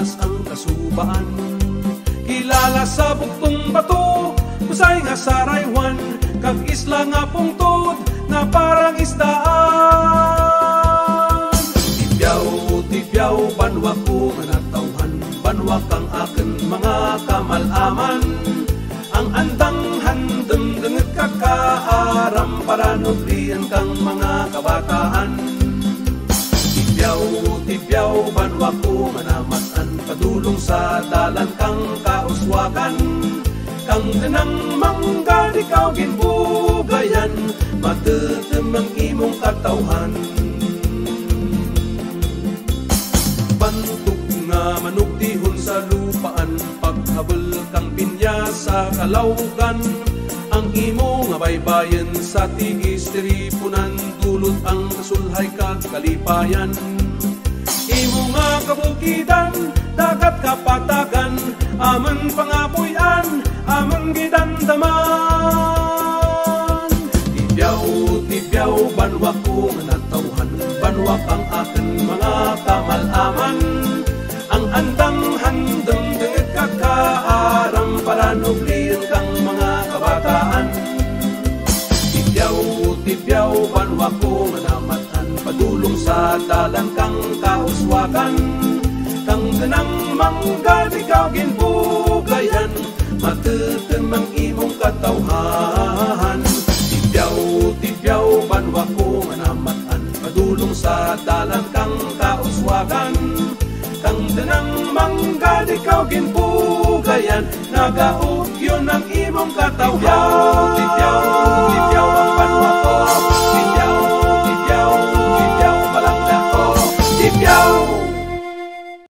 taas ang kasubaan. Kilala sa buktong bato, kusay nga saraywan, kag isla nga pungtod, nga parang isdaan. Tibyaw, banwa ko nga natawhan, banwa kang akin mga kamalaman. Ang andang handem denget kakaaram, para nubrihan kang mga kabataan. Tibyaw, banwa ko manamatan, padulong sa dalan kang kauswagan. Kang denang mangga di kau ginbugayan, matetemang imong katawhan. Bantuk nga manugtihon sa lupaan, paghabol kang pinya sa kalawgan. Ang imo nga baybayan sa tigis tiripunan, dulot ang kasulhay kag kalipayan. Imo nga kabukidan, dagat kapatagan, aman pangapuyan, aman gidamdaman. Tibyaw, banwa ko nga natawhan, banwa kang akin mga kamalaman. Ang andang handem denget kakaaram, para nublihan kang mga kabataan. Tibyaw, banwa ko manamatan, padulong sa dalan kang kauswagan. Kang ganang mangga di kau ginbugayan, matetemang imong katawhan. Tibyaw, banwa ko manamatan, padulong sa dalan kang kauswagan. Kang ganang mangga di kau ginbugayan, nagaugyon ang imong katawhan. Tibyaw,